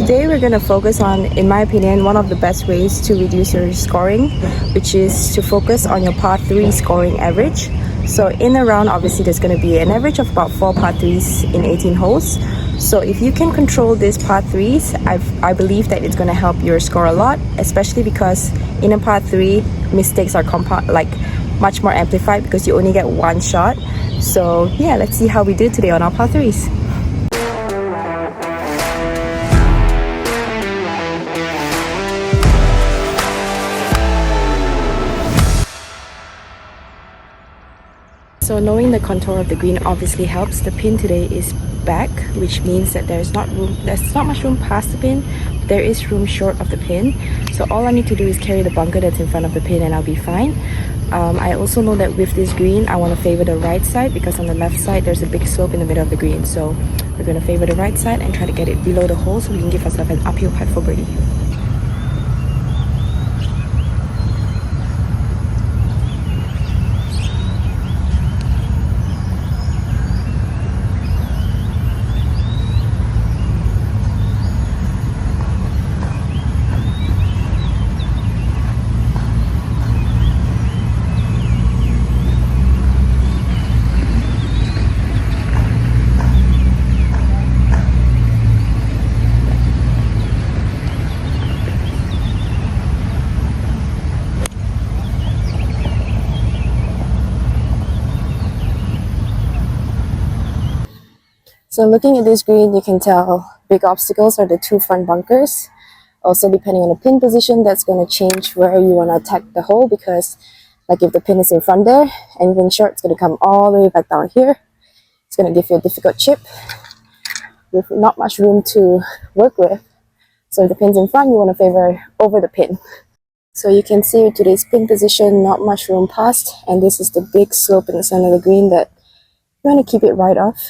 today we're going to focus on, in my opinion, one of the best ways to reduce your scoring, which is to focus on your par 3 scoring average. So in a round, obviously there's going to be an average of about 4 par 3s in 18 holes. So if you can control these par 3s, I believe that it's going to help your score a lot, especially because in a par 3, mistakes are much more amplified because you only get one shot. So yeah, let's see how we did today on our par 3s. So knowing the contour of the green obviously helps. The pin today is back, which means that there's not much room past the pin. There is room short of the pin. So all I need to do is carry the bunker that's in front of the pin and I'll be fine. I also know that with this green, I want to favor the right side because on the left side, there's a big slope in the middle of the green. So we're going to favor the right side and try to get it below the hole so we can give ourselves an uphill putt for birdie. So looking at this green, you can tell big obstacles are the 2 front bunkers. Also, depending on the pin position, that's going to change where you want to attack the hole, because like if the pin is in front there and even short, it's going to come all the way back down here. It's going to give you a difficult chip with not much room to work with. So if the pin's in front, you want to favor over the pin. So you can see today's pin position, not much room past, and this is the big slope in the center of the green that you want to keep it right off.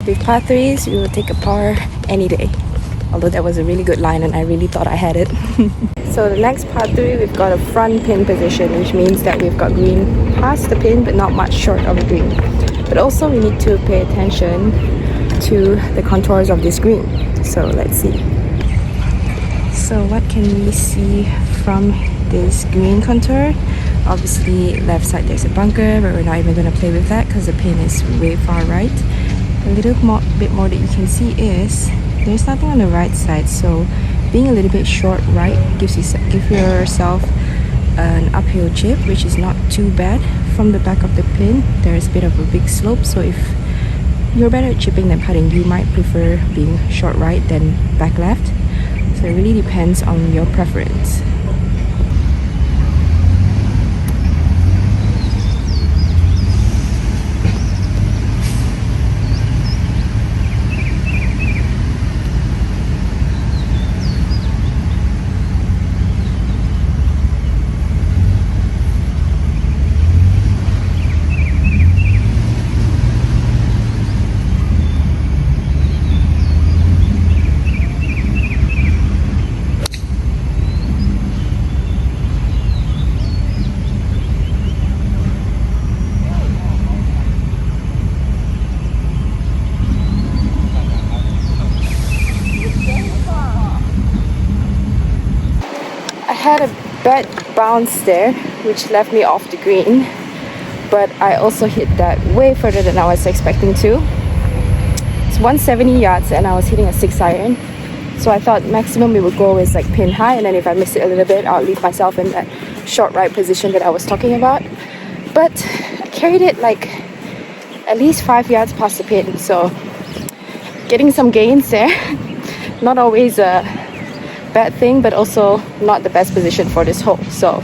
With par 3s, we will take a par any day. Although that was a really good line and I really thought I had it. So the next par 3, we've got a front pin position, which means that we've got green past the pin but not much short of the green. But also we need to pay attention to the contours of this green. So let's see. So what can we see from this green contour? Obviously left side there's a bunker, but we're not even going to play with that because the pin is way far right. A little bit more that you can see is there's nothing on the right side, so being a little bit short right give yourself an uphill chip, which is not too bad. From the back of the pin there's a bit of a big slope, so if you're better at chipping than putting, you might prefer being short right than back left. So it really depends on your preference. I had a bad bounce there, which left me off the green, but I also hit that way further than I was expecting to. It's 170 yards and I was hitting a 6-iron, so I thought maximum it would go is like pin high, and then if I missed it a little bit, I'll leave myself in that short right position that I was talking about. But I carried it like at least 5 yards past the pin, so getting some gains there. Not always bad thing, but also not the best position for this hole. So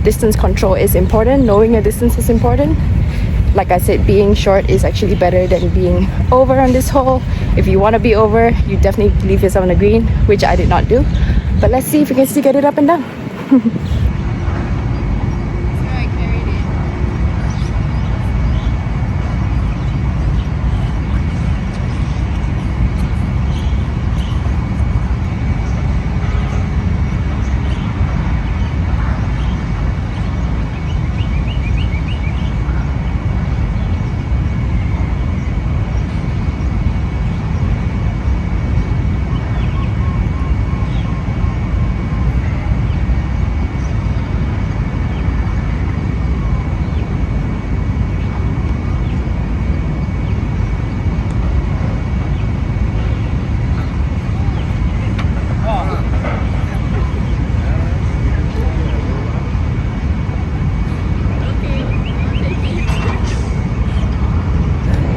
distance control is important. Knowing your distance is important. Like I said, being short is actually better than being over on this hole. If you want to be over, you definitely leave yourself on the green, which I did not do. But let's see if we can still get it up and down.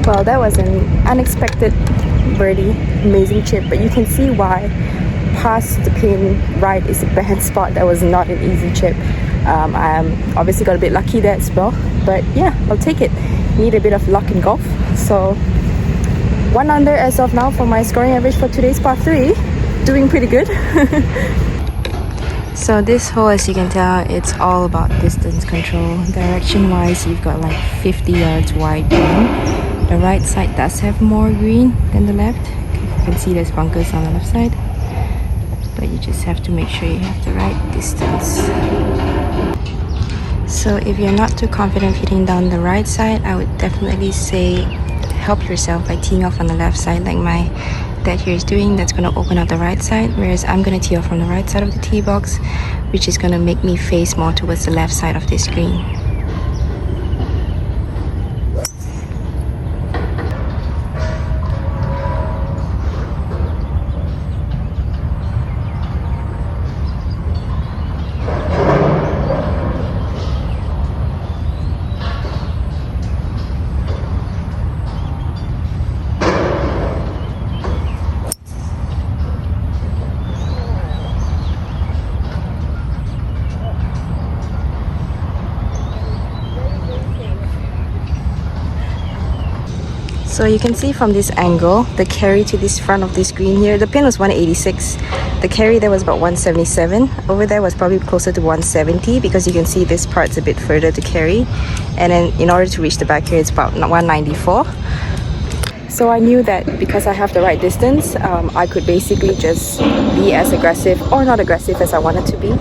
Well, that was an unexpected birdie, amazing chip, but you can see why past the pin right is a bad spot. That was not an easy chip. I obviously got a bit lucky there as well, but yeah, I'll take it. Need a bit of luck in golf. So 1 under as of now for my scoring average for today's par 3. Doing pretty good. So this hole, as you can tell, it's all about distance control. Direction wise, you've got like 50 yards wide green. The right side does have more green than the left. You can see there's bunkers on the left side, but you just have to make sure you have the right distance. So if you're not too confident hitting down the right side, I would definitely say help yourself by teeing off on the left side like my dad here is doing. That's going to open up the right side, whereas I'm going to tee off from the right side of the tee box, which is going to make me face more towards the left side of this green. So you can see from this angle, the carry to this front of this green here, the pin was 186. The carry there was about 177. Over there was probably closer to 170 because you can see this part's a bit further to carry. And then in order to reach the back here, it's about 194. So I knew that because I have the right distance, I could basically just be as aggressive or not aggressive as I wanted to be,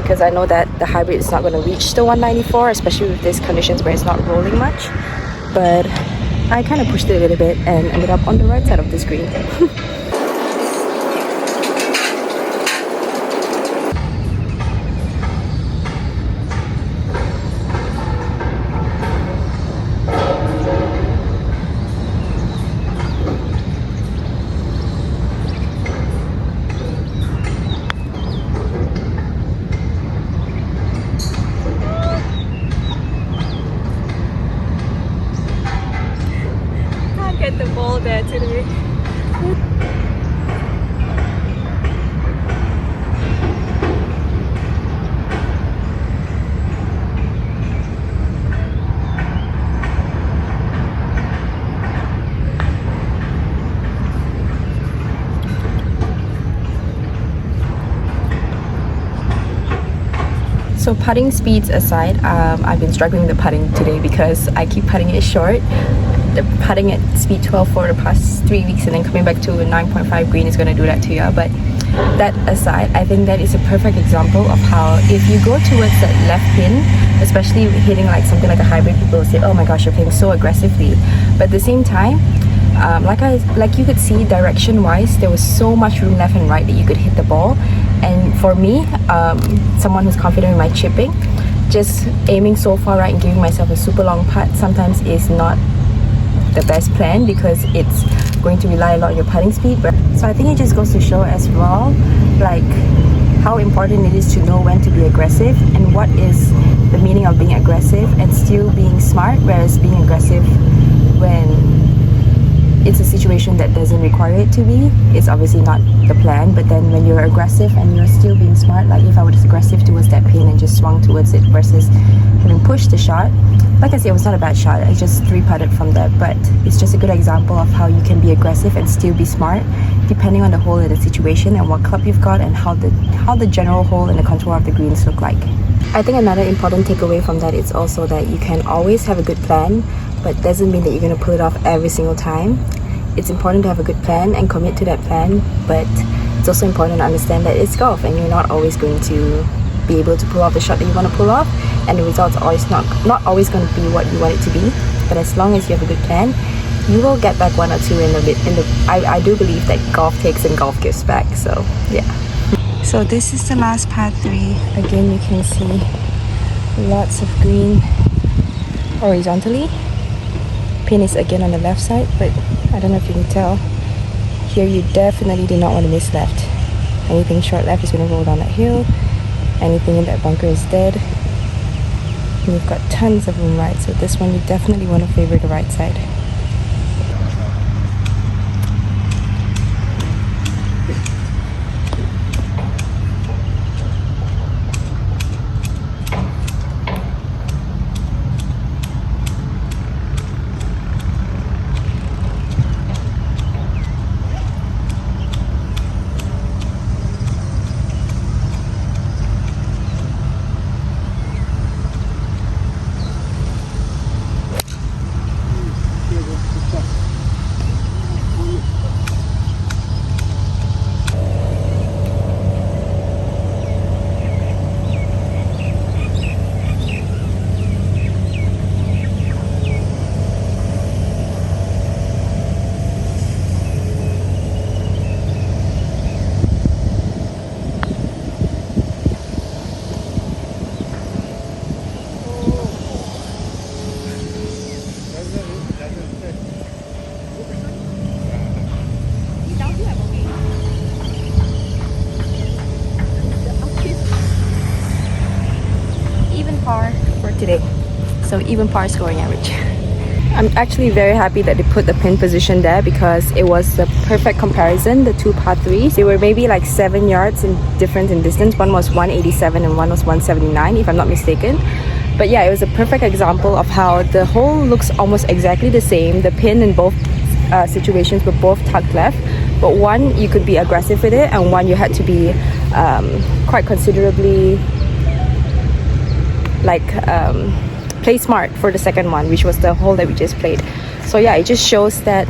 because I know that the hybrid is not going to reach the 194, especially with these conditions where it's not rolling much. But I kind of pushed it a little bit and ended up on the right side of the screen. Get the ball there today. So putting speeds aside, I've been struggling with the putting today because I keep putting it short. The putting at speed 12 for the past 3 weeks and then coming back to a 9.5 green is going to do that to you. But that aside, I think that is a perfect example of how if you go towards that left pin, especially hitting like something like a hybrid, people will say, oh my gosh, you're playing so aggressively. But at the same time, like you could see direction wise, there was so much room left and right that you could hit the ball. And for me, someone who's confident in my chipping, just aiming so far right and giving myself a super long putt sometimes is not the best plan because it's going to rely a lot on your putting speed. So I think it just goes to show as well, like how important it is to know when to be aggressive and what is the meaning of being aggressive and still being smart, whereas being aggressive when it's a situation that doesn't require it to be, it's obviously not the plan. But then when you're aggressive and you're still being smart, like if I was aggressive towards that pin and just swung towards it versus having pushed the shot, like I said, it was not a bad shot. I just 3-putted from there, but it's just a good example of how you can be aggressive and still be smart, depending on the hole and the situation and what club you've got and how the general hole and the contour of the greens look like. I think another important takeaway from that is also that you can always have a good plan, but doesn't mean that you're going to pull it off every single time. It's important to have a good plan and commit to that plan, but it's also important to understand that it's golf and you're not always going to be able to pull off the shot that you want to pull off, and the results are always not always going to be what you want it to be. But as long as you have a good plan, you will get back one or two in the I do believe that golf takes and golf gives back. So yeah. So this is the last par 3. Again, you can see lots of green horizontally. Pin is again on the left side, but I don't know if you can tell. Here you definitely do not want to miss left. Anything short left is going to roll down that hill. Anything in that bunker is dead. And you've got tons of room right, so this one you definitely want to favor the right side. Today, so even par scoring average. I'm actually very happy that they put the pin position there because it was the perfect comparison. The 2 par 3s, they were maybe like 7 yards in difference in distance. One was 187 and one was 179 if I'm not mistaken. But yeah, it was a perfect example of how the hole looks almost exactly the same. The pin in both situations were both tucked left, but one you could be aggressive with it and one you had to be quite considerably play smart for the second one, which was the hole that we just played. So yeah, it just shows that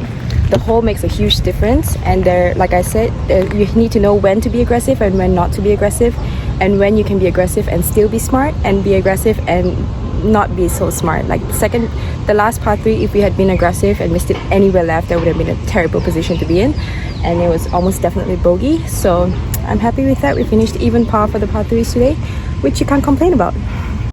the hole makes a huge difference, and there, like I said, you need to know when to be aggressive and when not to be aggressive, and when you can be aggressive and still be smart, and be aggressive and not be so smart. Like the last par 3, if we had been aggressive and missed it anywhere left, that would have been a terrible position to be in, and it was almost definitely bogey. So I'm happy with that. We finished even par for the par 3s today, which you can't complain about.